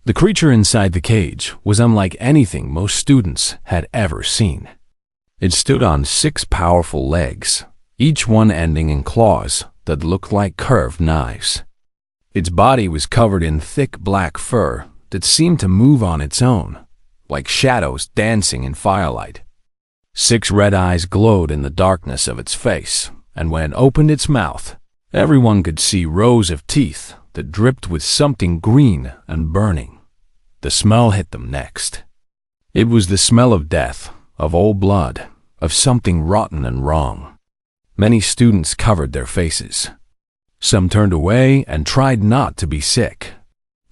The creature inside the cage was unlike anything most students had ever seen. It stood on 6 powerful legs, each one ending in claws that looked like curved knives. Its body was covered in thick black fur that seemed to move on its own, like shadows dancing in firelight. 6 red eyes glowed in the darkness of its face, and when it opened its mouth, everyone could see rows of teeth that dripped with something green and burning. The smell hit them next. It was the smell of death, of old blood, of something rotten and wrong. Many students covered their faces. Some turned away and tried not to be sick.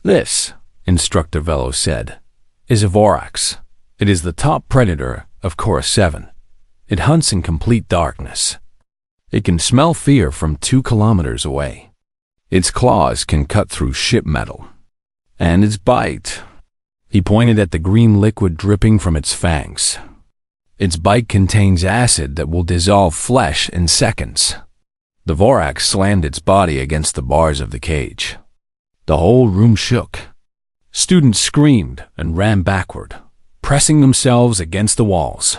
"This," Instructor Velo said, "is a Vorax. It is the top predator of Chorus 7. It hunts in complete darkness. It can smell fear from 2 kilometers away. Its claws can cut through ship metal. And its bite." He pointed at the green liquid dripping from its fangs. "Its bite contains acid that will dissolve flesh in seconds." The Vorax slammed its body against the bars of the cage. The whole room shook. Students screamed and ran backward, pressing themselves against the walls.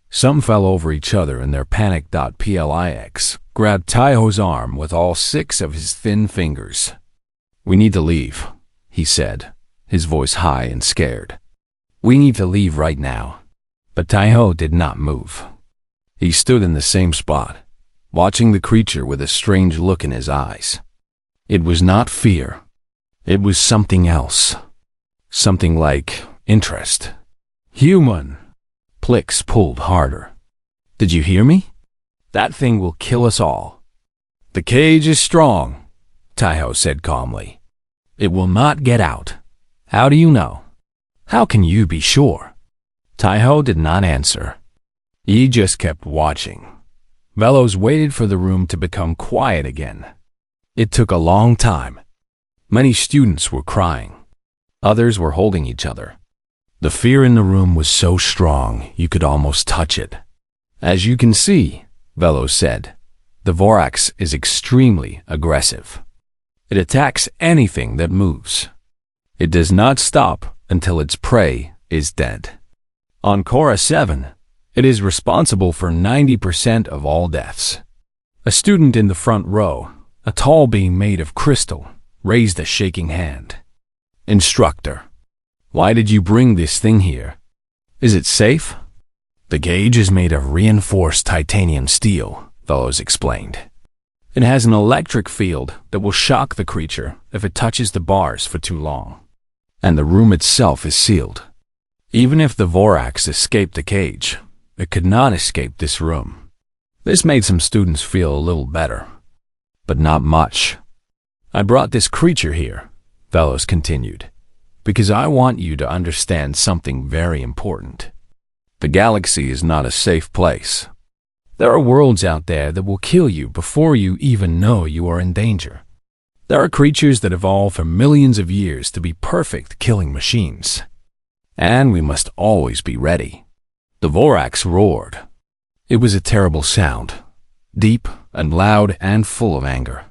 Some fell over each other in their panic. Plix grabbed Taiho's arm with all 6 of his thin fingers. "We need to leave," he said, his voice high and scared. "We need to leave right now." But Taiho did not move. He stood in the same spot, watching the creature with a strange look in his eyes. It was not fear. It was something else. Something like interest. "Human." Plix pulled harder. "Did you hear me? That thing will kill us all." "The cage is strong," Taiho said calmly. "It will not get out." "How do you know?" "How can you be sure?" Taiho did not answer. He just kept watching. Velos waited for the room to become quiet again. It took a long time. Many students were crying. Others were holding each other. The fear in the room was so strong you could almost touch it. "As you can see," Velos said, "the Vorax is extremely aggressive. It attacks anything that moves. It does not stop until its prey is dead. On Cora 7, it is responsible for 90% of all deaths." A student in the front row, a tall being made of crystal, raised a shaking hand. "Instructor, why did you bring this thing here? Is it safe?" "The cage is made of reinforced titanium steel," Velos explained. "It has an electric field that will shock the creature if it touches the bars for too long. And the room itself is sealed. Even if the Vorax escaped the cage, it could not escape this room." This made some students feel a little better, but not much. "I brought this creature here," Velos continued, "because I want you to understand something very important. The galaxy is not a safe place. There are worlds out there that will kill you before you even know you are in danger. There are creatures that evolve for millions of years to be perfect killing machines. And we must always be ready." The Vorax roared. It was a terrible sound, deep and loud and full of anger.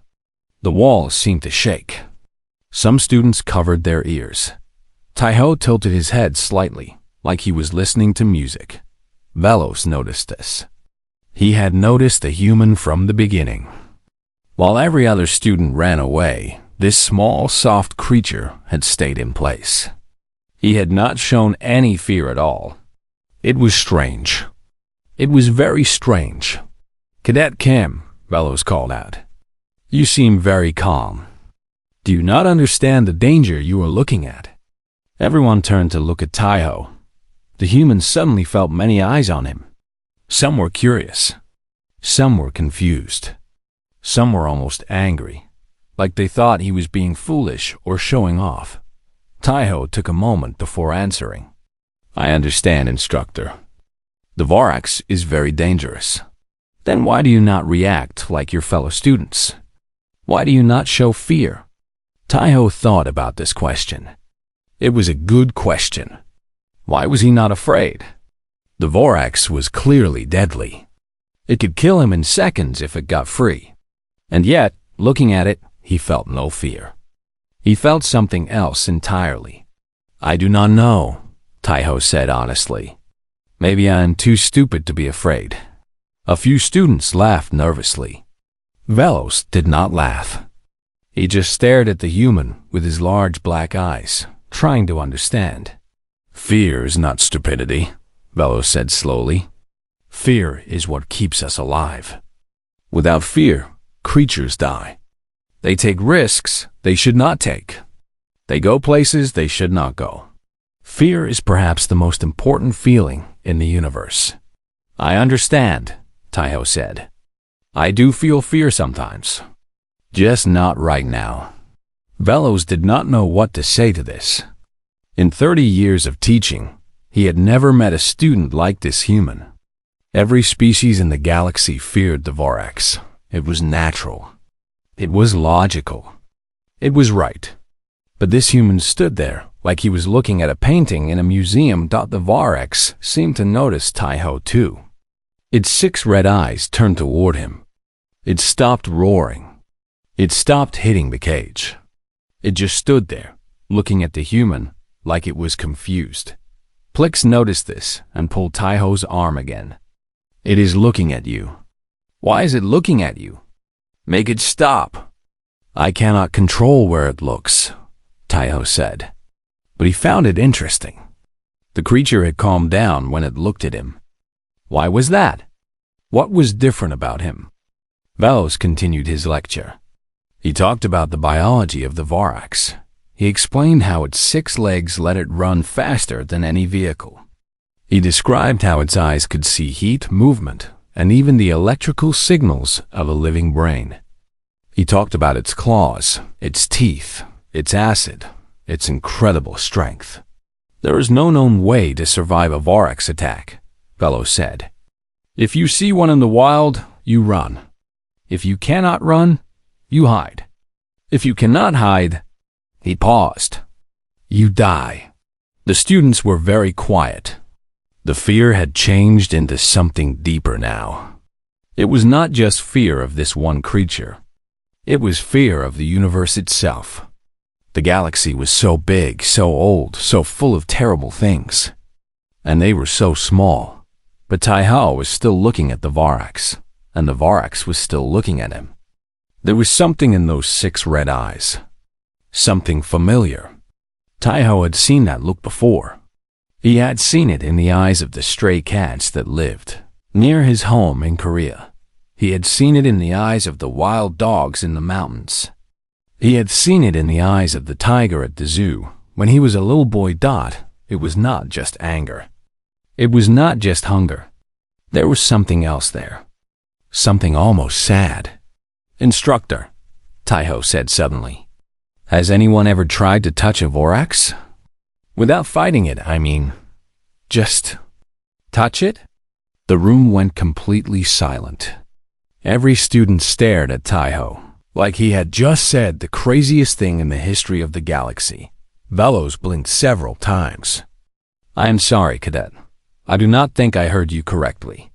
The walls seemed to shake. Some students covered their ears. Taiho tilted his head slightly, like he was listening to music. Velos noticed this. He had noticed the human from the beginning. While every other student ran away, this small, soft creature had stayed in place. He had not shown any fear at all. It was strange. It was very strange. "Cadet Kim," Velos called out. "You seem very calm. Do you not understand the danger you are looking at?" Everyone turned to look at Taiho. The human suddenly felt many eyes on him. Some were curious. Some were confused. Some were almost angry, like they thought he was being foolish or showing off. Taiho took a moment before answering. "I understand, Instructor. The Vorax is very dangerous. Then why do you not react like your fellow students? Why do you not show fear?" Taiho thought about this question. It was a good question. Why was he not afraid? The Vorax was clearly deadly. It could kill him in seconds if it got free. And yet, looking at it, he felt no fear. He felt something else entirely. I do not know, Taiho said honestly. Maybe I am too stupid to be afraid. A few students laughed nervously. Velos did not laugh. He just stared at the human with his large black eyes, trying to understand. Fear is not stupidity, Velos said slowly. Fear is what keeps us alive. Without fear, creatures die. They take risks they should not take. They go places they should not go. Fear is perhaps the most important feeling in the universe. I understand, Taiho said. I do feel fear sometimes. Just not right now. Velos did not know what to say to this. In 30 years of teaching, he had never met a student like this human. Every species in the galaxy feared the Vorax. It was natural. It was logical. It was right. But this human stood there like he was looking at a painting in a museum. The Vorax seemed to notice Taiho too. Its 6 red eyes turned toward him. It stopped roaring. It stopped hitting the cage. It just stood there, looking at the human like it was confused. Plix noticed this and pulled Taiho's arm again. It is looking at you. Why is it looking at you? Make it stop. I cannot control where it looks, Taiho said. But he found it interesting. The creature had calmed down when it looked at him. Why was that? What was different about him? Velos continued his lecture. He talked about the biology of the Vorax. He explained how its 6 legs let it run faster than any vehicle. He described how its eyes could see heat, movement, and even the electrical signals of a living brain. He talked about its claws, its teeth, its acid, its incredible strength. There is no known way to survive a Vorax attack, Velos said. If you see one in the wild, you run. If you cannot run, you hide. If you cannot hide, he paused. You die. The students were very quiet. The fear had changed into something deeper now. It was not just fear of this one creature. It was fear of the universe itself. The galaxy was so big, so old, so full of terrible things. And they were so small. But Taiho was still looking at the Vorax, and the Vorax was still looking at him. There was something in those 6 red eyes. Something familiar. Taiho had seen that look before. He had seen it in the eyes of the stray cats that lived near his home in Korea. He had seen it in the eyes of the wild dogs in the mountains. He had seen it in the eyes of the tiger at the zoo. When he was a little boy. It was not just anger. It was not just hunger. There was something else there. Something almost sad. Instructor, Taiho said suddenly. Has anyone ever tried to touch a Vorax? Without fighting it, I mean. Just touch it? The room went completely silent. Every student stared at Taiho, like he had just said the craziest thing in the history of the galaxy. Velos blinked several times. I am sorry, Cadet. I do not think I heard you correctly.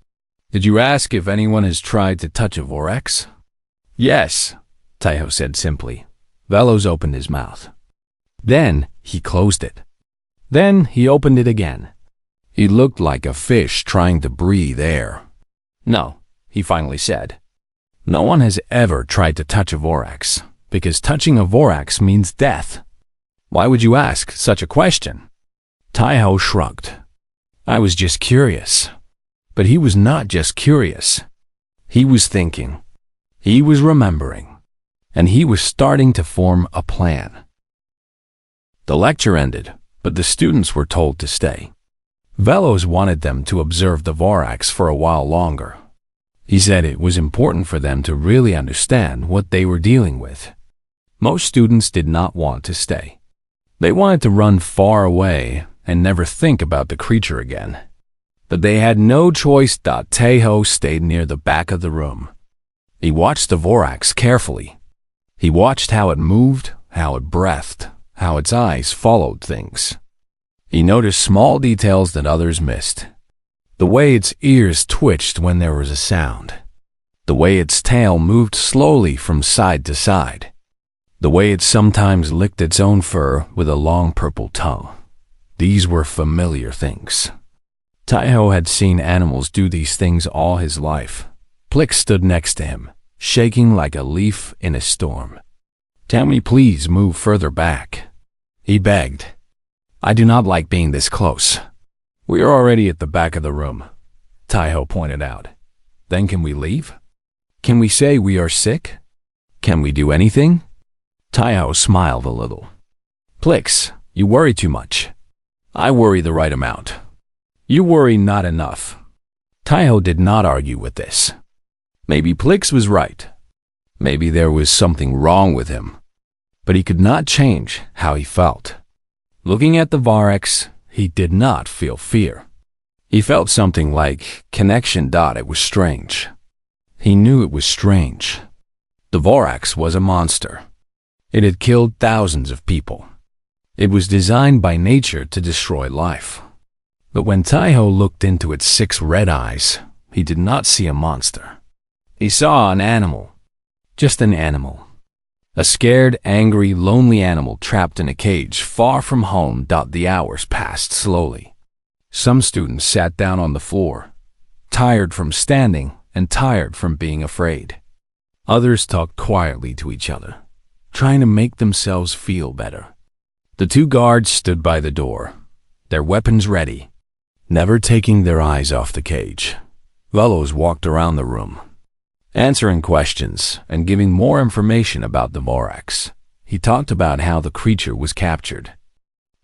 Did you ask if anyone has tried to touch a Vorax? Yes, Taiho said simply. Velos opened his mouth. Then he closed it. Then he opened it again. He looked like a fish trying to breathe air. No, he finally said. No one has ever tried to touch a Vorax, because touching a Vorax means death. Why would you ask such a question? Taiho shrugged. I was just curious. But he was not just curious. He was thinking. He was remembering. And he was starting to form a plan. The lecture ended, but the students were told to stay. Velos wanted them to observe the Vorax for a while longer. He said it was important for them to really understand what they were dealing with. Most students did not want to stay. They wanted to run far away and never think about the creature again. But they had no choice. Taiho stayed near the back of the room. He watched the Vorax carefully. He watched how it moved, how it breathed, how its eyes followed things. He noticed small details that others missed. The way its ears twitched when there was a sound. The way its tail moved slowly from side to side. The way it sometimes licked its own fur with a long purple tongue. These were familiar things. Taiho had seen animals do these things all his life. Plix stood next to him, shaking like a leaf in a storm. "Tell me, please move further back," he begged. "I do not like being this close." "We are already at the back of the room," Taiho pointed out. "Then can we leave? Can we say we are sick? Can we do anything?" Taiho smiled a little. "Plix, you worry too much. I worry the right amount. You worry not enough." Taiho did not argue with this. Maybe Plix was right. Maybe there was something wrong with him. But he could not change how he felt. Looking at the Vorax, he did not feel fear. He felt something like connection. It was strange. He knew it was strange. The Vorax was a monster. It had killed thousands of people. It was designed by nature to destroy life. But when Taiho looked into its 6 red eyes, he did not see a monster. He saw an animal. Just an animal. A scared, angry, lonely animal trapped in a cage far from home. The hours passed slowly. Some students sat down on the floor, tired from standing and tired from being afraid. Others talked quietly to each other, trying to make themselves feel better. The 2 guards stood by the door, their weapons ready, never taking their eyes off the cage. Velos walked around the room, answering questions and giving more information about the Vorax. He talked about how the creature was captured.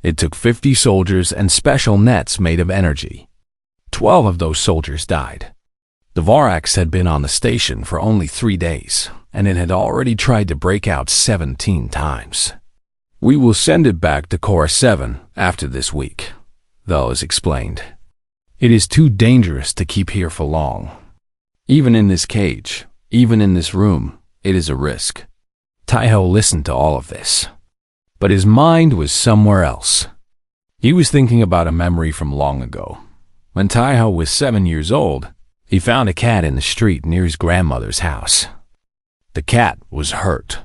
It took 50 soldiers and special nets made of energy. 12 of those soldiers died. The Vorax had been on the station for only 3 days, and it had already tried to break out 17 times. "We will send it back to Core 7 after this week," Velos explained. "It is too dangerous to keep here for long. Even in this cage, even in this room, it is a risk." Taiho listened to all of this, but his mind was somewhere else. He was thinking about a memory from long ago. When Taiho was 7 years old, he found a cat in the street near his grandmother's house. The cat was hurt.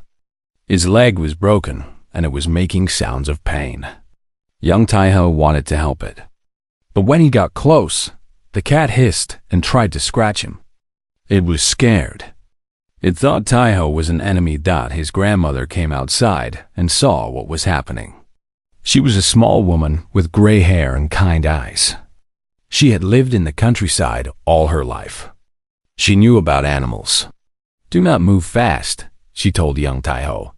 His leg was broken, and it was making sounds of pain. Young Taiho wanted to help it. But when he got close, the cat hissed and tried to scratch him. It was scared. It thought Taiho was an enemy. His grandmother came outside and saw what was happening. She was a small woman with gray hair and kind eyes. She had lived in the countryside all her life. She knew about animals. "Do not move fast," she told young Taiho.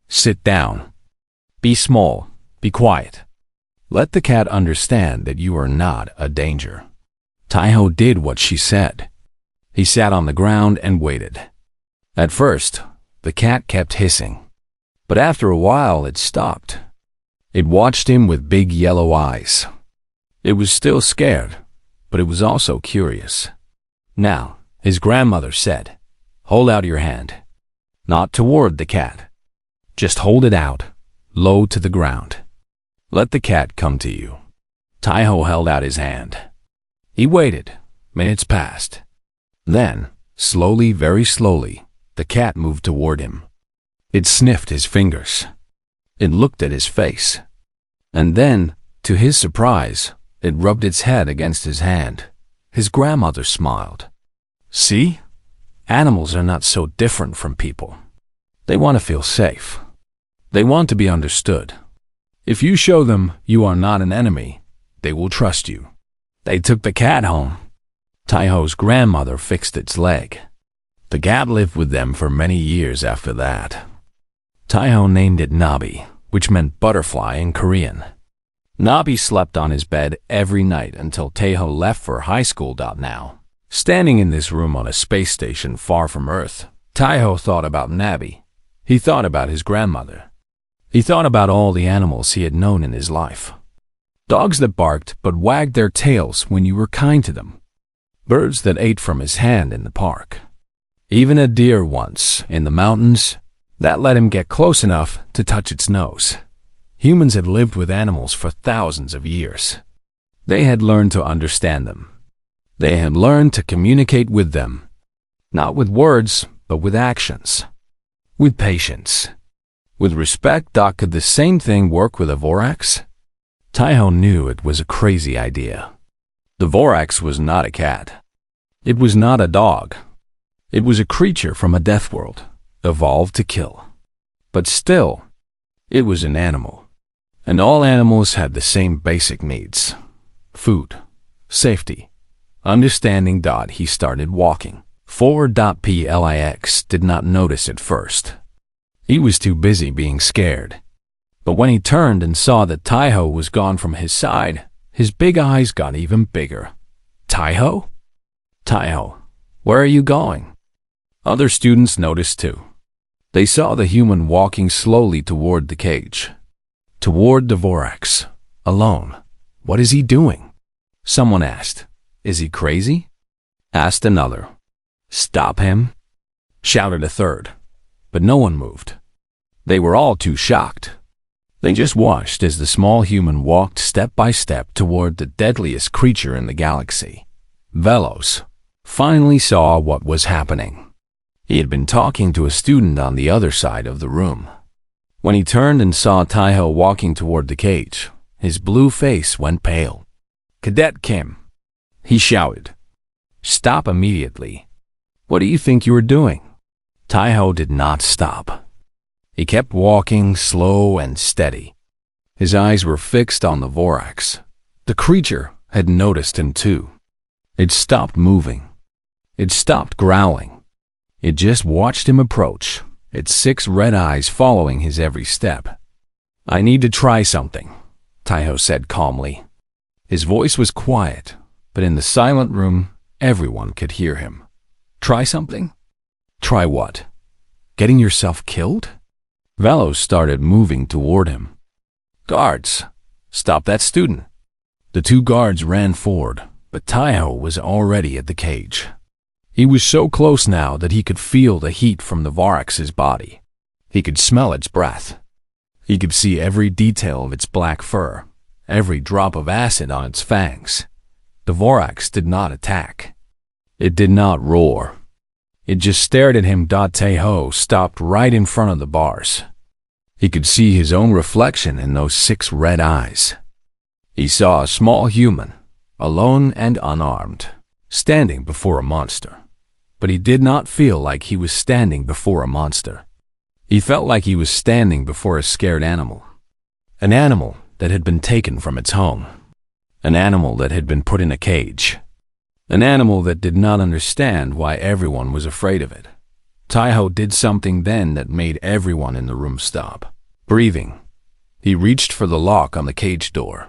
"Sit down. Be small. Be quiet. Let the cat understand that you are not a danger." Taiho did what she said. He sat on the ground and waited. At first, the cat kept hissing, but after a while it stopped. It watched him with big yellow eyes. It was still scared, but it was also curious. "Now," his grandmother said, "hold out your hand. Not toward the cat. Just hold it out, low to the ground. Let the cat come to you." Taiho held out his hand. He waited. Minutes passed. Then, slowly, very slowly, the cat moved toward him. It sniffed his fingers. It looked at his face. And then, to his surprise, it rubbed its head against his hand. His grandmother smiled. "See? Animals are not so different from people. They want to feel safe. They want to be understood. If you show them you are not an enemy, they will trust you." They took the cat home. Taiho's grandmother fixed its leg. The cat lived with them for many years after that. Taiho named it Nabi, which meant butterfly in Korean. Nabi slept on his bed every night until Taiho left for high school. Now, standing in this room on a space station far from Earth, Taiho thought about Nabi. He thought about his grandmother. He thought about all the animals he had known in his life. Dogs that barked but wagged their tails when you were kind to them. Birds that ate from his hand in the park. Even a deer once, in the mountains, that let him get close enough to touch its nose. Humans had lived with animals for thousands of years. They had learned to understand them. They had learned to communicate with them. Not with words, but with actions. With patience. With respect. Could the same thing work with a Vorax? Taiho knew it was a crazy idea. The Vorax was not a cat. It was not a dog. It was a creature from a Deathworld, evolved to kill. But still, it was an animal. And all animals had the same basic needs: food, safety, understanding. He started walking forward. Plix did not notice at first. He was too busy being scared. But when he turned and saw that Taiho was gone from his side, his big eyes got even bigger. Taiho? Taiho, where are you going? Other students noticed too. They saw the human walking slowly toward the cage, toward the Vorax, alone. What is he doing? Someone asked. Is he crazy? Asked another. Stop him, shouted a third. But no one moved. They were all too shocked. They just watched as the small human walked step by step toward the deadliest creature in the galaxy. Velos finally saw what was happening. He had been talking to a student on the other side of the room. When he turned and saw Taiho walking toward the cage, his blue face went pale. Cadet Kim, he shouted. Stop immediately. What do you think you are doing? Taiho did not stop. He kept walking slow and steady. His eyes were fixed on the Vorax. The creature had noticed him too. It stopped moving. It stopped growling. It just watched him approach, its 6 red eyes following his every step. I need to try something, Taiho said calmly. His voice was quiet, but in the silent room, everyone could hear him. Try something? Try what? Getting yourself killed? Velos started moving toward him. Guards, stop that student. The 2 guards ran forward, but Taiho was already at the cage. He was so close now that he could feel the heat from the Vorax's body. He could smell its breath. He could see every detail of its black fur, every drop of acid on its fangs. The Vorax did not attack. It did not roar. It just stared at him. Taiho stopped right in front of the bars. He could see his own reflection in those 6 red eyes. He saw a small human, alone and unarmed, standing before a monster. But he did not feel like he was standing before a monster. He felt like he was standing before a scared animal. An animal that had been taken from its home. An animal that had been put in a cage. An animal that did not understand why everyone was afraid of it. Taiho did something then that made everyone in the room stop breathing. He reached for the lock on the cage door.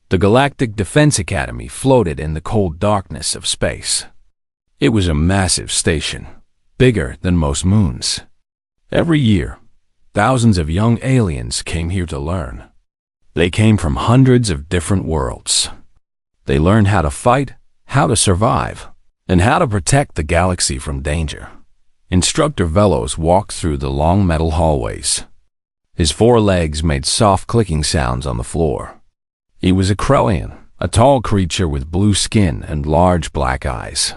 The Galactic Defense Academy floated in the cold darkness of space. It was a massive station, bigger than most moons. Every year, thousands of young aliens came here to learn. They came from hundreds of different worlds. They learned how to fight, how to survive, and how to protect the galaxy from danger. Instructor Velos walked through the long metal hallways. His 4 legs made soft clicking sounds on the floor. He was a Krellian, a tall creature with blue skin and large black eyes.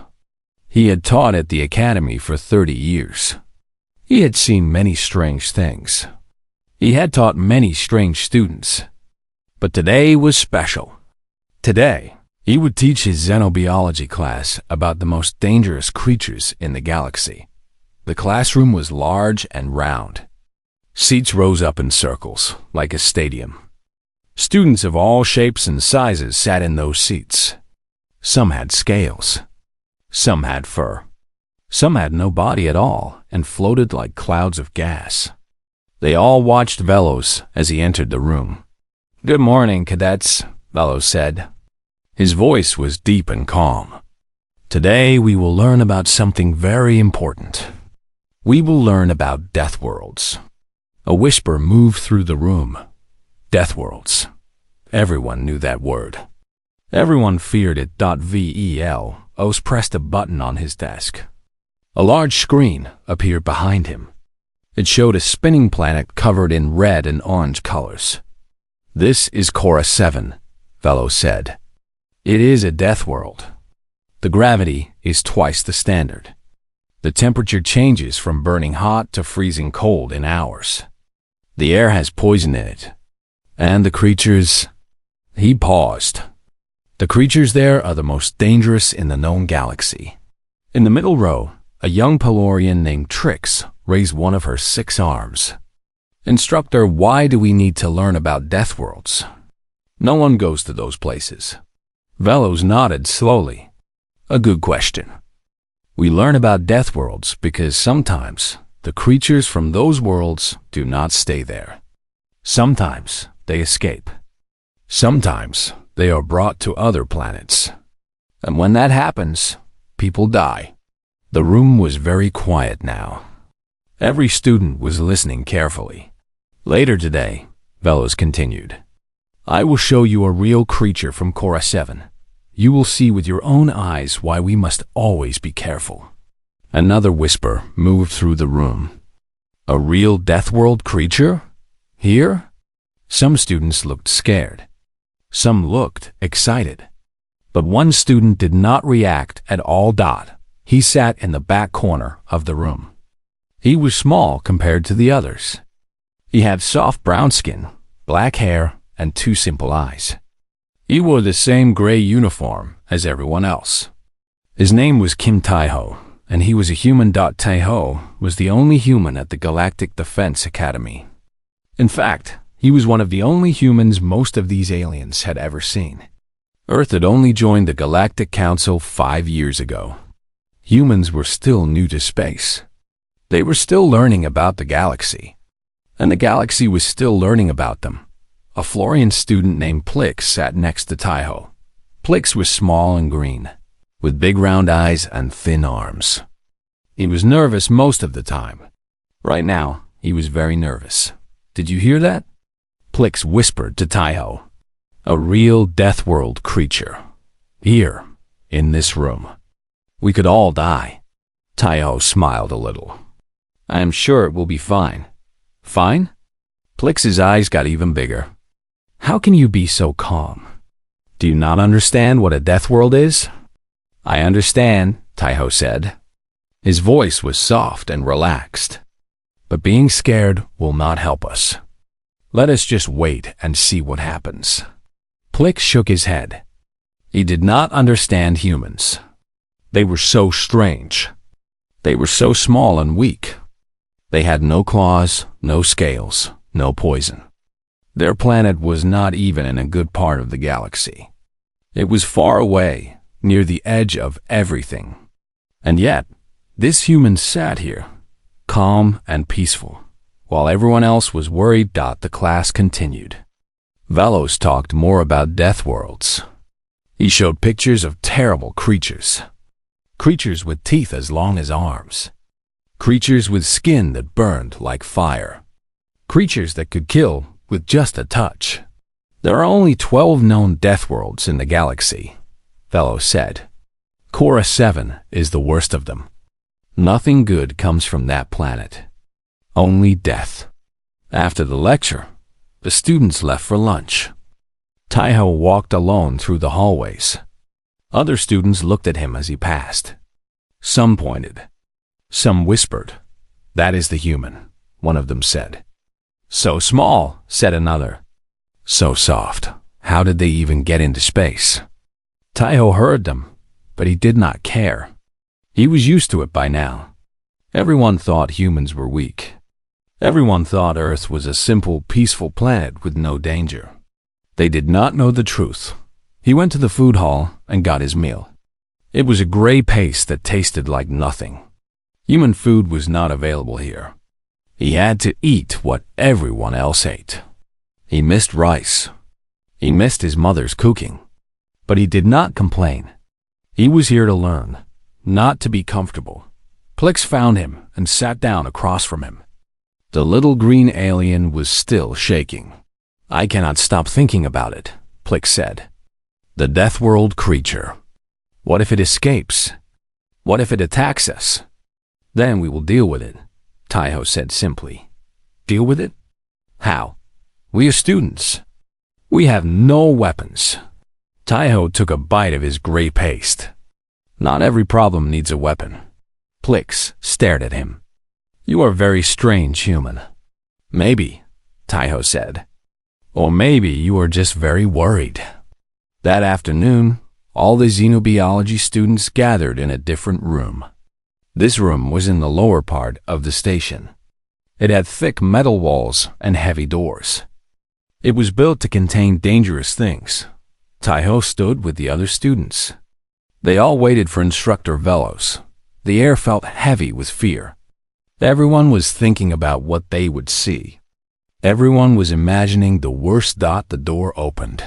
He had taught at the academy for 30 years. He had seen many strange things. He had taught many strange students. But today was special. Today, he would teach his xenobiology class about the most dangerous creatures in the galaxy. The classroom was large and round. Seats rose up in circles, like a stadium. Students of all shapes and sizes sat in those seats. Some had scales. Some had fur. Some had no body at all and floated like clouds of gas. They all watched Velos as he entered the room. Good morning, cadets, Velos said. His voice was deep and calm. Today we will learn about something very important. We will learn about Deathworlds. A whisper moved through the room. Deathworlds. Everyone knew that word. Everyone feared it. Velos pressed a button on his desk. A large screen appeared behind him. It showed a spinning planet covered in red and orange colors. This is Cora 7, Velos said. It is a death world. The gravity is twice the standard. The temperature changes from burning hot to freezing cold in hours. The air has poison in it. And the creatures... He paused. The creatures there are the most dangerous in the known galaxy. In the middle row, a young Pelorian named Trix raised one of her 6 arms. Instructor, why do we need to learn about Deathworlds? No one goes to those places. Velos nodded slowly. A good question. We learn about Deathworlds because sometimes the creatures from those worlds do not stay there. Sometimes they escape. Sometimes they are brought to other planets. And when that happens, people die. The room was very quiet now. Every student was listening carefully. Later today, Velos continued, I will show you a real creature from Cora 7. You will see with your own eyes why we must always be careful. Another whisper moved through the room. A real Deathworld creature? Here? Some students looked scared. Some looked excited. But one student did not react at all. He sat in the back corner of the room. He was small compared to the others. He had soft brown skin, black hair, and 2 simple eyes. He wore the same gray uniform as everyone else. His name was Kim Taiho, and he was a human. Taiho was the only human at the Galactic Defense Academy. In fact, he was one of the only humans most of these aliens had ever seen. Earth had only joined the Galactic Council 5 years ago. Humans were still new to space. They were still learning about the galaxy. And the galaxy was still learning about them. A Florian student named Plix sat next to Taiho. Plix was small and green, with big round eyes and thin arms. He was nervous most of the time. Right now, he was very nervous. Did you hear that? Plix whispered to Taiho. A real Deathworld creature. Here, in this room. We could all die. Taiho smiled a little. I am sure it will be fine. Fine? Plix's eyes got even bigger. How can you be so calm? Do you not understand what a Deathworld is? I understand, Taiho said. His voice was soft and relaxed. But being scared will not help us. Let us just wait and see what happens. Plix shook his head. He did not understand humans. They were so strange. They were so small and weak. They had no claws, no scales, no poison. Their planet was not even in a good part of the galaxy. It was far away, near the edge of everything. And yet, this human sat here, calm and peaceful, while everyone else was worried. The class continued. Velos talked more about Deathworlds. He showed pictures of terrible creatures. Creatures with teeth as long as arms. Creatures with skin that burned like fire. Creatures that could kill with just a touch. There are only 12 known Deathworlds in the galaxy, Velos said. Cora 7 is the worst of them. Nothing good comes from that planet. Only death. After the lecture, the students left for lunch. Taiho walked alone through the hallways. Other students looked at him as he passed. Some pointed. Some whispered. That is the human, one of them said. So small, said another. So soft. How did they even get into space? Taiho heard them, but he did not care. He was used to it by now. Everyone thought humans were weak. Everyone thought Earth was a simple, peaceful planet with no danger. They did not know the truth. He went to the food hall and got his meal. It was a gray paste that tasted like nothing. Human food was not available here. He had to eat what everyone else ate. He missed rice. He missed his mother's cooking. But he did not complain. He was here to learn, not to be comfortable. Plix found him and sat down across from him. The little green alien was still shaking. I cannot stop thinking about it, Plix said. The Deathworld creature. What if it escapes? What if it attacks us? Then we will deal with it, Taiho said simply. Deal with it? How? We are students. We have no weapons. Taiho took a bite of his gray paste. Not every problem needs a weapon. Plix stared at him. You are a very strange human. Maybe, Taiho said. Or maybe you are just very worried. That afternoon, all the xenobiology students gathered in a different room. This room was in the lower part of the station. It had thick metal walls and heavy doors. It was built to contain dangerous things. Taiho stood with the other students. They all waited for Instructor Velos. The air felt heavy with fear. Everyone was thinking about what they would see. Everyone was imagining the worst. The door opened.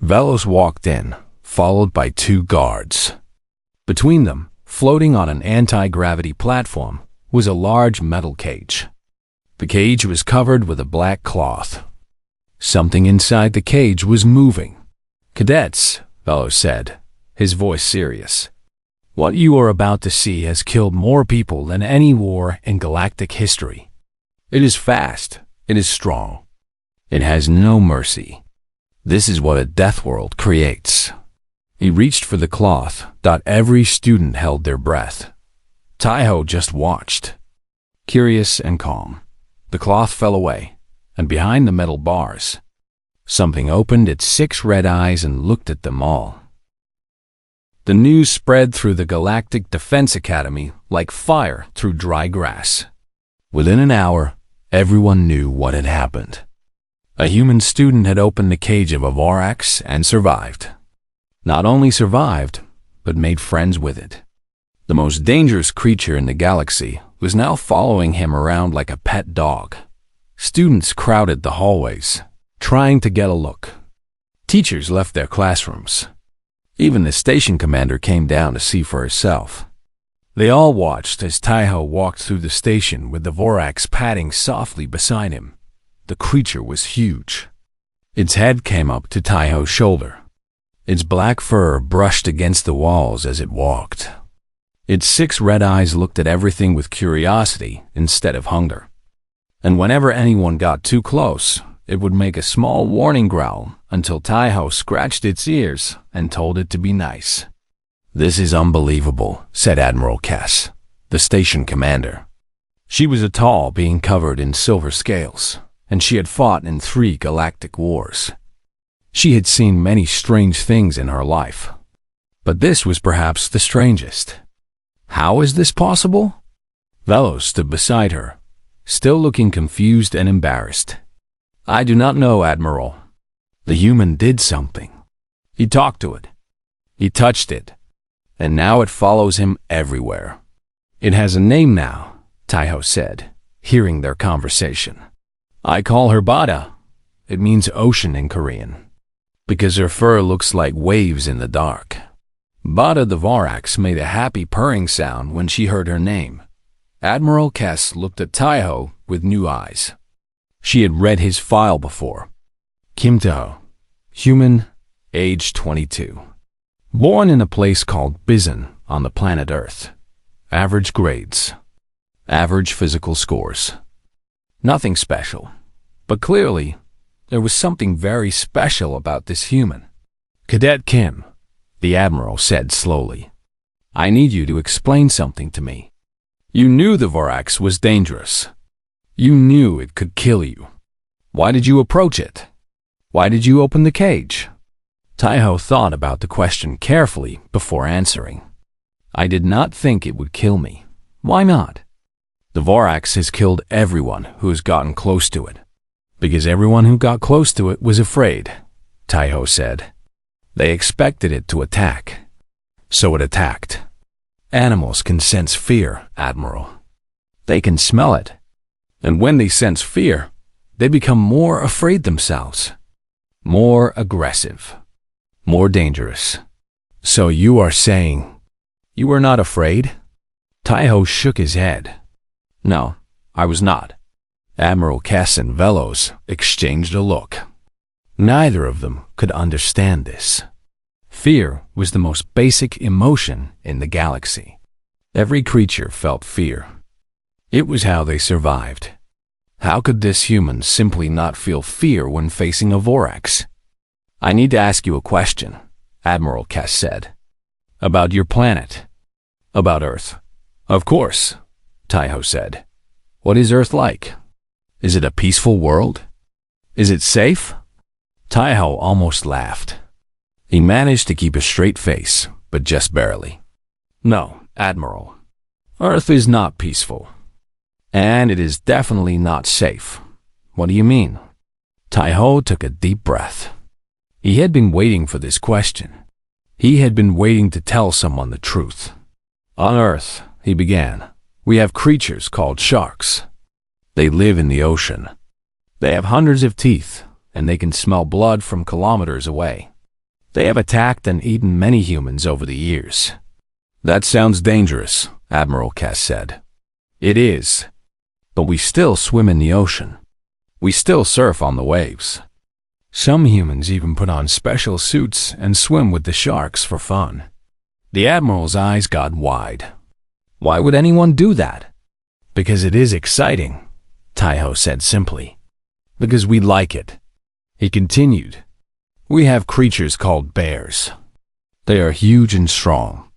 Velos walked in, followed by 2 guards. Between them, floating on an anti-gravity platform, was a large metal cage. The cage was covered with a black cloth. Something inside the cage was moving. "Cadets," Velos said, his voice serious. "What you are about to see has killed more people than any war in galactic history. It is fast. It is strong. It has no mercy. This is what a Deathworld creates." He reached for the cloth. Every student held their breath. Taiho just watched. Curious and calm, the cloth fell away, and behind the metal bars, something opened its 6 red eyes and looked at them all. The news spread through the Galactic Defense Academy like fire through dry grass. Within an hour, everyone knew what had happened. A human student had opened the cage of a Vorax and survived. Not only survived, but made friends with it. The most dangerous creature in the galaxy was now following him around like a pet dog. Students crowded the hallways, trying to get a look. Teachers left their classrooms. Even the station commander came down to see for herself. They all watched as Taiho walked through the station with the Vorax padding softly beside him. The creature was huge. Its head came up to Taiho's shoulder. Its black fur brushed against the walls as it walked. Its 6 red eyes looked at everything with curiosity instead of hunger. And whenever anyone got too close, it would make a small warning growl until Taiho scratched its ears and told it to be nice. "This is unbelievable," said Admiral Cass, the station commander. She was a tall being covered in silver scales, and she had fought in 3 galactic wars. She had seen many strange things in her life, but this was perhaps the strangest. How is this possible? Velos stood beside her, still looking confused and embarrassed. "I do not know, Admiral. The human did something. He talked to it. He touched it. And now it follows him everywhere." "It has a name now," Taiho said, hearing their conversation. "I call her Bada. It means ocean in Korean, because her fur looks like waves in the dark." Bada the Vorax made a happy purring sound when she heard her name. Admiral Kess looked at Taiho with new eyes. She had read his file before. Kim Taho, human, age 22. Born in a place called Bizon on the planet Earth. Average grades. Average physical scores. Nothing special. But clearly, there was something very special about this human. "Cadet Kim," the Admiral said slowly, "I need you to explain something to me. You knew the Vorax was dangerous. You knew it could kill you. Why did you approach it? Why did you open the cage?" Taiho thought about the question carefully before answering. "I did not think it would kill me. Why not? The Vorax has killed everyone who has gotten close to it. Because everyone who got close to it was afraid," Taiho said. "They expected it to attack. So it attacked. Animals can sense fear, Admiral. They can smell it. And when they sense fear, they become more afraid themselves. More aggressive. More dangerous. So you are saying you were not afraid?" Taiho shook his head. "No, I was not." Admiral Cass and Velos exchanged a look. Neither of them could understand this. Fear was the most basic emotion in the galaxy. Every creature felt fear. It was how they survived. How could this human simply not feel fear when facing a Vorax? "I need to ask you a question," Admiral Cass said. "About your planet. About Earth." "Of course," Taiho said. "What is Earth like? Is it a peaceful world? Is it safe?" Taiho almost laughed. He managed to keep a straight face, but just barely. No, Admiral. Earth is not peaceful. And it is definitely not safe. What do you mean? Taiho took a deep breath. He had been waiting for this question. He had been waiting to tell someone the truth. On Earth, he began, we have creatures called sharks. They live in the ocean. They have hundreds of teeth, and they can smell blood from kilometers away. They have attacked and eaten many humans over the years. That sounds dangerous, Admiral Kess said. It is. But we still swim in the ocean. We still surf on the waves. Some humans even put on special suits and swim with the sharks for fun. The Admiral's eyes got wide. Why would anyone do that? Because it is exciting, Taiho said simply. Because we like it. He continued. We have creatures called bears. They are huge and strong.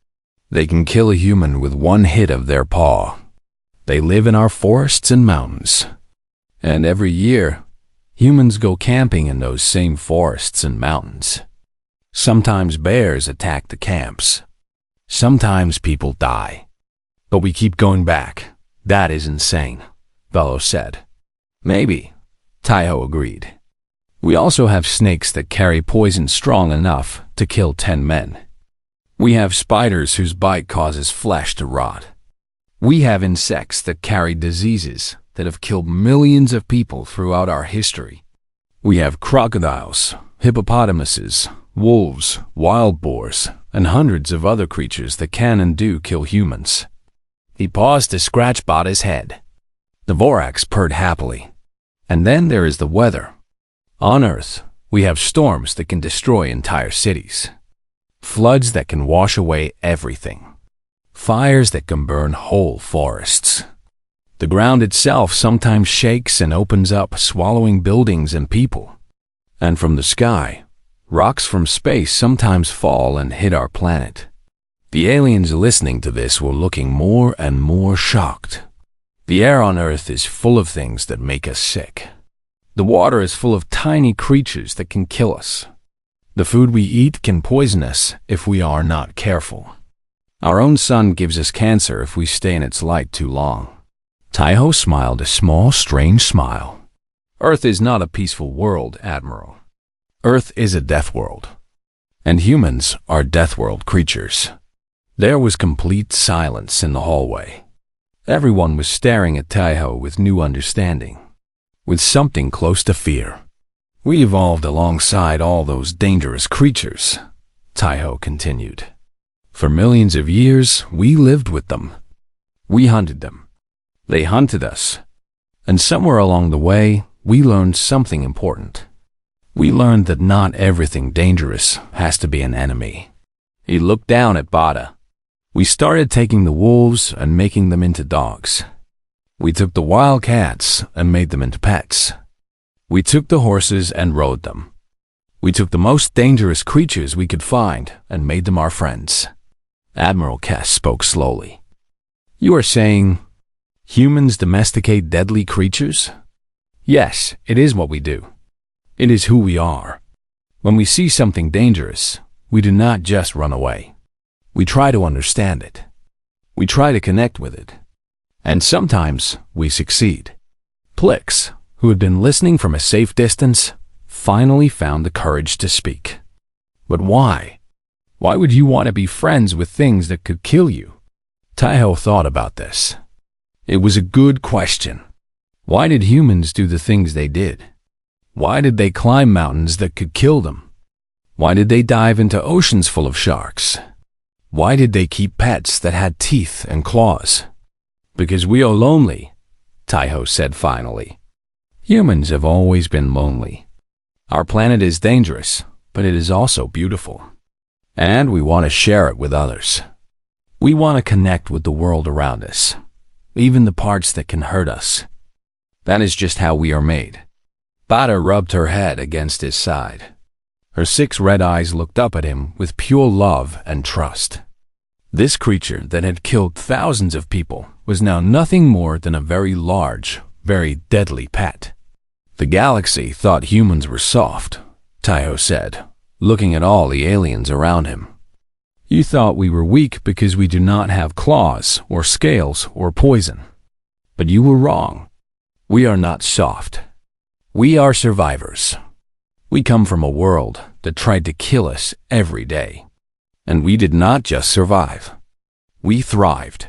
They can kill a human with one hit of their paw. They live in our forests and mountains. And every year, humans go camping in those same forests and mountains. Sometimes bears attack the camps. Sometimes people die. But we keep going back. That is insane, Bello said. Maybe, Taiho agreed. We also have snakes that carry poison strong enough to kill 10 men. We have spiders whose bite causes flesh to rot. We have insects that carry diseases that have killed millions of people throughout our history. We have crocodiles, hippopotamuses, wolves, wild boars, and hundreds of other creatures that can and do kill humans. He paused to scratch Bada's head. The Vorax purred happily. And then there is the weather. On Earth, we have storms that can destroy entire cities. Floods that can wash away everything. Fires that can burn whole forests. The ground itself sometimes shakes and opens up, swallowing buildings and people. And from the sky, rocks from space sometimes fall and hit our planet. The aliens listening to this were looking more and more shocked. The air on Earth is full of things that make us sick. The water is full of tiny creatures that can kill us. The food we eat can poison us if we are not careful. Our own sun gives us cancer if we stay in its light too long. Taiho smiled a small, strange smile. Earth is not a peaceful world, Admiral. Earth is a death world. And humans are death world creatures. There was complete silence in the hallway. Everyone was staring at Taiho with new understanding, with something close to fear. We evolved alongside all those dangerous creatures, Taiho continued. For millions of years, we lived with them. We hunted them. They hunted us. And somewhere along the way, we learned something important. We learned that not everything dangerous has to be an enemy. He looked down at Bada. We started taking the wolves and making them into dogs. We took the wild cats and made them into pets. We took the horses and rode them. We took the most dangerous creatures we could find and made them our friends. Admiral Kess spoke slowly. You are saying humans domesticate deadly creatures? Yes, it is what we do. It is who we are. When we see something dangerous, we do not just run away. We try to understand it. We try to connect with it. And sometimes we succeed. Plix, who had been listening from a safe distance, finally found the courage to speak. But why? Why would you want to be friends with things that could kill you? Taiho thought about this. It was a good question. Why did humans do the things they did? Why did they climb mountains that could kill them? Why did they dive into oceans full of sharks? Why did they keep pets that had teeth and claws? Because we are lonely, Taiho said finally. Humans have always been lonely. Our planet is dangerous, but it is also beautiful. And we want to share it with others. We want to connect with the world around us, even the parts that can hurt us. That is just how we are made. Bada rubbed her head against his side. Her 6 red eyes looked up at him with pure love and trust. This creature that had killed thousands of people was now nothing more than a very large, very deadly pet. The galaxy thought humans were soft, Taiho said, looking at all the aliens around him. You thought we were weak because we do not have claws or scales or poison. But you were wrong. We are not soft. We are survivors. We come from a world that tried to kill us every day. And we did not just survive. We thrived.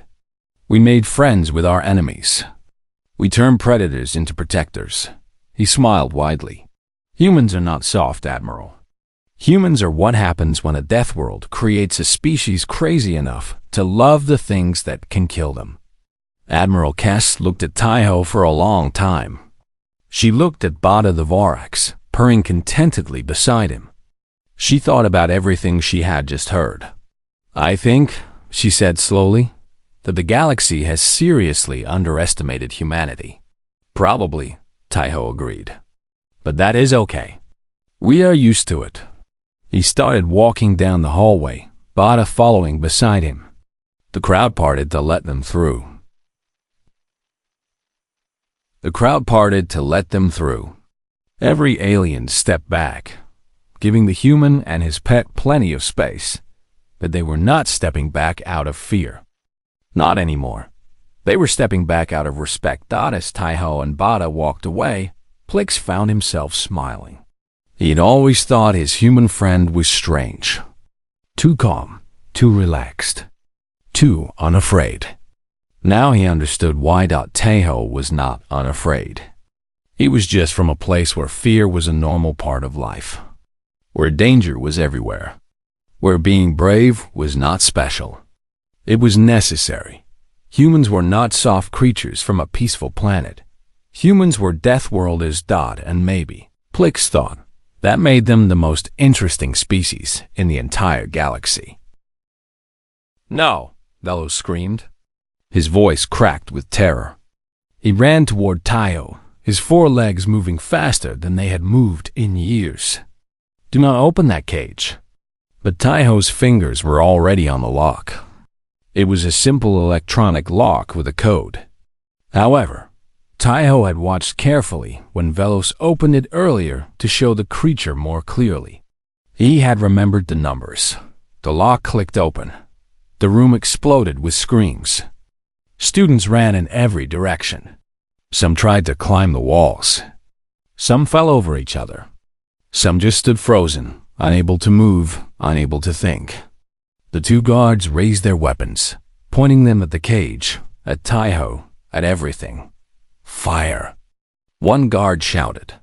We made friends with our enemies. We turned predators into protectors. He smiled widely. Humans are not soft, Admiral. Humans are what happens when a Deathworld creates a species crazy enough to love the things that can kill them. Admiral Kess looked at Taiho for a long time. She looked at Bada the Vorax, purring contentedly beside him. She thought about everything she had just heard. I think, she said slowly, that the galaxy has seriously underestimated humanity. Probably, Taiho agreed. But that is okay. We are used to it. He started walking down the hallway, Bada following beside him. The crowd parted to let them through. Every alien stepped back, giving the human and his pet plenty of space, but they were not stepping back out of fear. Not anymore. They were stepping back out of respect. As Taiho and Bada walked away, Plix found himself smiling. He had always thought his human friend was strange. Too calm, too relaxed, too unafraid. Now he understood why Taiho was not unafraid. He was just from a place where fear was a normal part of life, where danger was everywhere, where being brave was not special. It was necessary. Humans were not soft creatures from a peaceful planet. Humans were Deathworlders. And maybe, Plix thought, that made them the most interesting species in the entire galaxy. No, Velos screamed. His voice cracked with terror. He ran toward Taiho, his forelegs moving faster than they had moved in years. Do not open that cage. But Taiho's fingers were already on the lock. It was a simple electronic lock with a code. However, Taiho had watched carefully when Velos opened it earlier to show the creature more clearly. He had remembered the numbers. The lock clicked open. The room exploded with screams. Students ran in every direction. Some tried to climb the walls. Some fell over each other. Some just stood frozen, unable to move, unable to think. The two guards raised their weapons, pointing them at the cage, at Taiho, at everything. Fire. One guard shouted,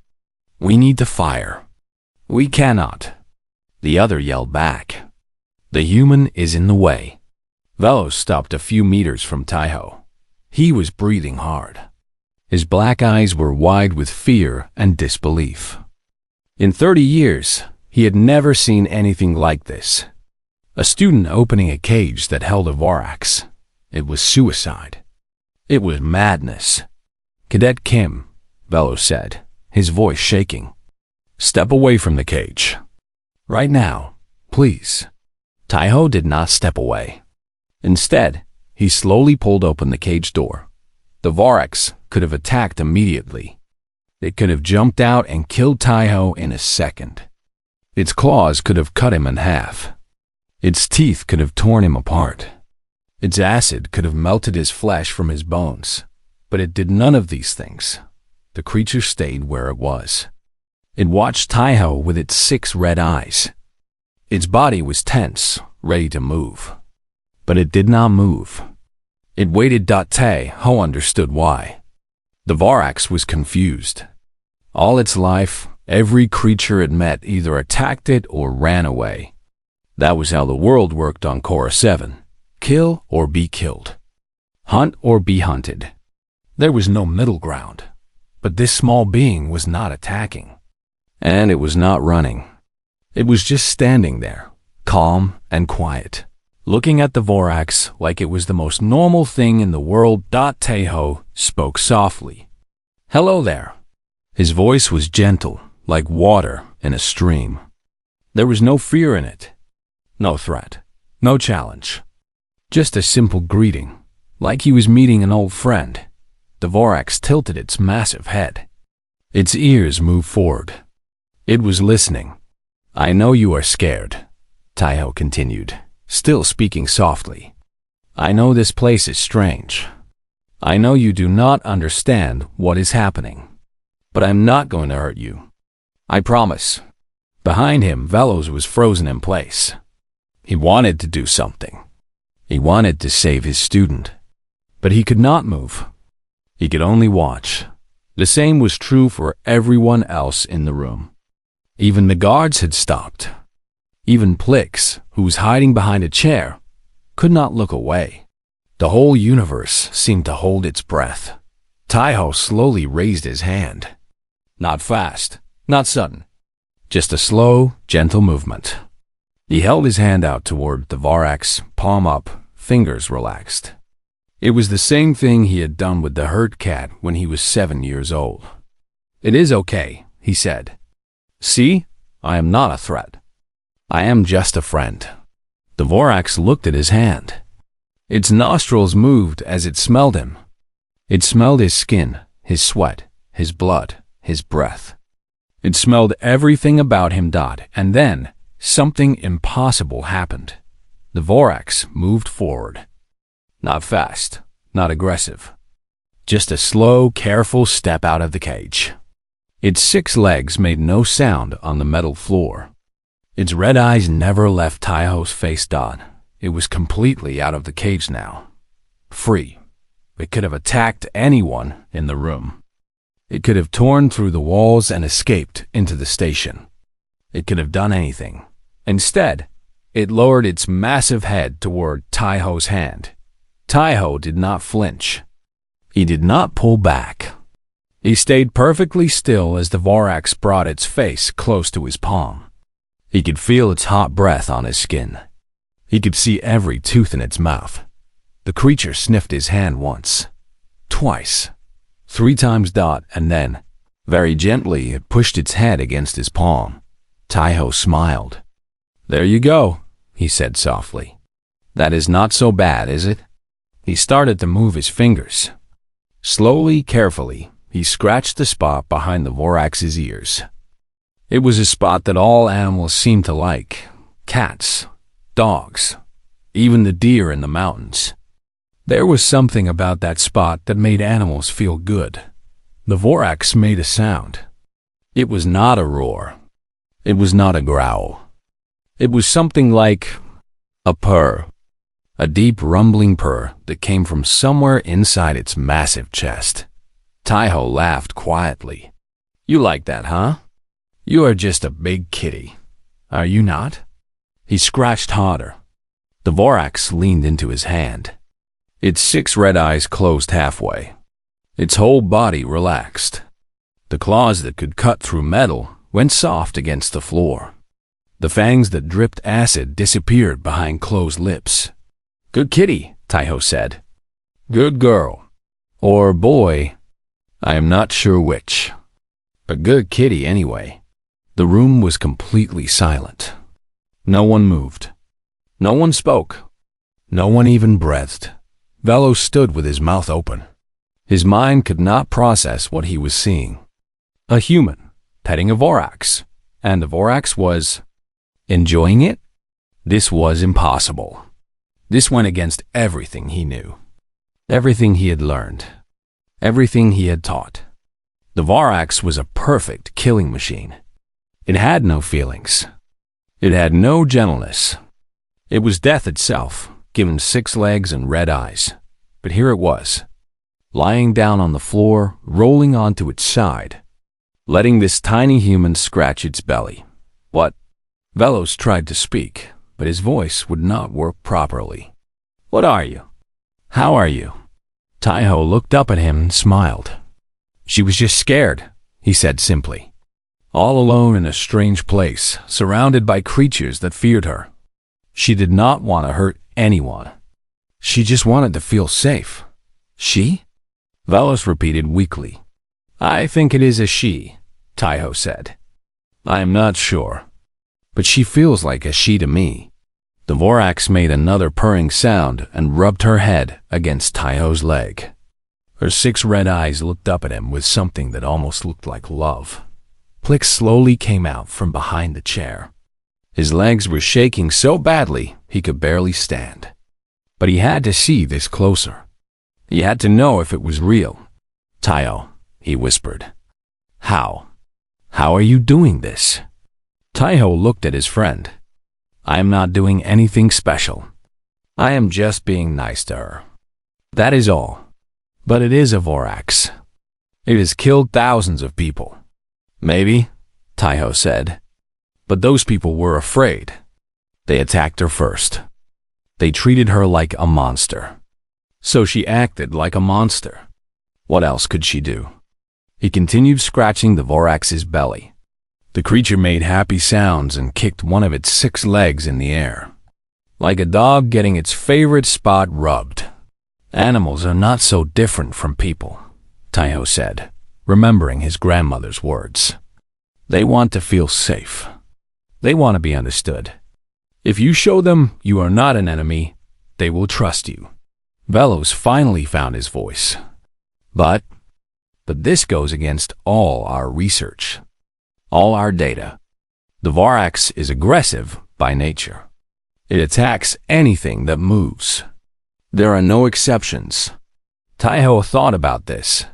"We need to fire." "We cannot." The other yelled back, "The human is in the way." Velos stopped a few meters from Taiho. He was breathing hard. His black eyes were wide with fear and disbelief. In 30 years, he had never seen anything like this. A student opening a cage that held a Vorax. It was suicide. It was madness. "Cadet Kim," Velos said, his voice shaking. "Step away from the cage. Right now, please." Taiho did not step away. Instead, he slowly pulled open the cage door. The Vorax could have attacked immediately. It could have jumped out and killed Taiho in a second. Its claws could have cut him in half. Its teeth could have torn him apart. Its acid could have melted his flesh from his bones. But it did none of these things. The creature stayed where it was. It watched Taiho with its 6 red eyes. Its body was tense, ready to move. But it did not move. It waited. Taiho understood why. The Vorax was confused. All its life, every creature it met either attacked it or ran away. That was how the world worked on Korra 7. Kill or be killed. Hunt or be hunted. There was no middle ground. But this small being was not attacking. And it was not running. It was just standing there, calm and quiet, looking at the Vorax like it was the most normal thing in the world. Taiho spoke softly. "Hello there." His voice was gentle, like water in a stream. There was no fear in it. No threat. No challenge. Just a simple greeting, like he was meeting an old friend. The Vorax tilted its massive head. Its ears moved forward. It was listening, I know you are scared, Taiho continued, still speaking softly. I know this place is strange. I know you do not understand what is happening. But I'm not going to hurt you. I promise. Behind him, Velos was frozen in place. He wanted to do something. He wanted to save his student. But he could not move. He could only watch. The same was true for everyone else in the room. Even the guards had stopped. Even Plix, who was hiding behind a chair, could not look away. The whole universe seemed to hold its breath. Taiho slowly raised his hand. Not fast, not sudden. Just a slow, gentle movement. He held his hand out toward the Vorax, palm up, fingers relaxed. It was the same thing he had done with the herd cat when he was 7 years old. It is okay, he said. See, I am not a threat. I am just a friend. The Vorax looked at his hand. Its nostrils moved as it smelled him. It smelled his skin, his sweat, his blood, his breath. It smelled everything about him. And then something impossible happened. The Vorax moved forward. Not fast, not aggressive. Just a slow, careful step out of the cage. Its 6 legs made no sound on the metal floor. Its red eyes never left Taiho's face. It was completely out of the cage now. Free. It could have attacked anyone in the room. It could have torn through the walls and escaped into the station. It could have done anything. Instead, it lowered its massive head toward Taiho's hand. Taiho did not flinch. He did not pull back. He stayed perfectly still as the Vorax brought its face close to his palm. He could feel its hot breath on his skin. He could see every tooth in its mouth. The creature sniffed his hand once, twice, 3 times. And then, very gently, it pushed its head against his palm. Taiho smiled. There you go, he said softly. That is not so bad, is it? He started to move his fingers. Slowly, carefully, he scratched the spot behind the Vorax's ears. It was a spot that all animals seemed to like. Cats, dogs, even the deer in the mountains. There was something about that spot that made animals feel good. The Vorax made a sound. It was not a roar. It was not a growl. It was something like a purr. A deep rumbling purr that came from somewhere inside its massive chest. Taiho laughed quietly. You like that, huh? You are just a big kitty. Are you not? He scratched harder. The Vorax leaned into his hand. Its 6 red eyes closed halfway. Its whole body relaxed. The claws that could cut through metal went soft against the floor. The fangs that dripped acid disappeared behind closed lips. Good kitty, Taiho said. Good girl. Or boy. I am not sure which. But good kitty anyway. The room was completely silent. No one moved. No one spoke. No one even breathed. Velos stood with his mouth open. His mind could not process what he was seeing. A human petting a Vorax. And the Vorax was enjoying it? This was impossible. This went against everything he knew. Everything he had learned. Everything he had taught. The Vorax was a perfect killing machine. It had no feelings. It had no gentleness. It was death itself, given 6 legs and red eyes. But here it was, lying down on the floor, rolling onto its side, letting this tiny human scratch its belly. What? Velos tried to speak, but his voice would not work properly. What are you? How are you? Taiho looked up at him and smiled. She was just scared, he said simply. All alone in a strange place, surrounded by creatures that feared her. She did not want to hurt anyone. She just wanted to feel safe. She? Velos repeated weakly. I think it is a she, Taiho said. I am not sure, but she feels like a she to me. The Vorax made another purring sound and rubbed her head against Taiho's leg. Her 6 red eyes looked up at him with something that almost looked like love. Plix slowly came out from behind the chair. His legs were shaking so badly he could barely stand. But he had to see this closer. He had to know if it was real. "Taiho," he whispered. "How? How are you doing this?" Taiho looked at his friend. "I am not doing anything special. I am just being nice to her. That is all. But it is a Vorax. It has killed thousands of people." "Maybe," Taiho said. "But those people were afraid. They attacked her first. They treated her like a monster. So she acted like a monster. What else could she do?" He continued scratching the Vorax's belly. The creature made happy sounds and kicked one of its 6 legs in the air, like a dog getting its favorite spot rubbed. "Animals are not so different from people," Taiho said, remembering his grandmother's words. "They want to feel safe. They want to be understood. If you show them you are not an enemy, they will trust you." Velos finally found his voice. But this goes against all our research, all our data. The Vorax is aggressive by nature. It attacks anything that moves. There are no exceptions. Taiho thought about this.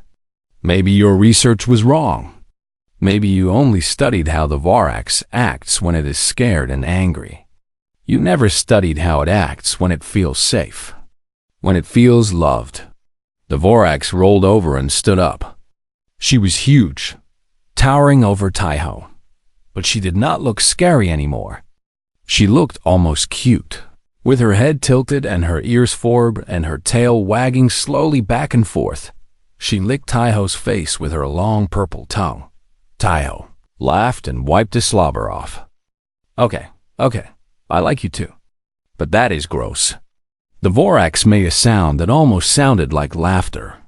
Maybe your research was wrong. Maybe you only studied how the Vorax acts when it is scared and angry. You never studied how it acts when it feels safe, when it feels loved. The Vorax rolled over and stood up. She was huge, towering over Taiho, but she did not look scary anymore. She looked almost cute, with her head tilted and her ears forward and her tail wagging slowly back and forth. She licked Taiho's face with her long purple tongue. Taiho laughed and wiped the slobber off. Okay, I like you too. But that is gross." The Vorax made a sound that almost sounded like laughter.